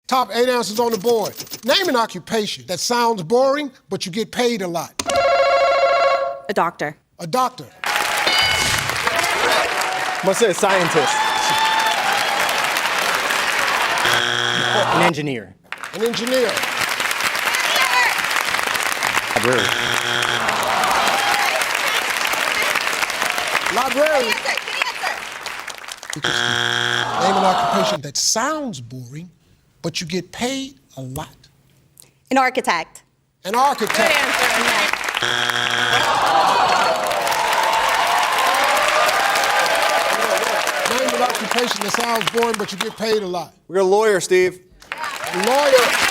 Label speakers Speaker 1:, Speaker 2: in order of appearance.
Speaker 1: Top 8 answers on the board. Name an occupation that sounds boring, but you get paid a lot.
Speaker 2: A doctor.
Speaker 1: A doctor.
Speaker 3: I'm gonna say a scientist. An engineer.
Speaker 1: An engineer.
Speaker 3: Librarian.
Speaker 1: Librarian. Name an occupation that sounds boring, but you get paid a lot.
Speaker 2: An architect.
Speaker 1: An architect.
Speaker 2: Good answer.
Speaker 1: Name an occupation that sounds boring, but you get paid a lot.
Speaker 3: We're a lawyer, Steve.
Speaker 1: Lawyer.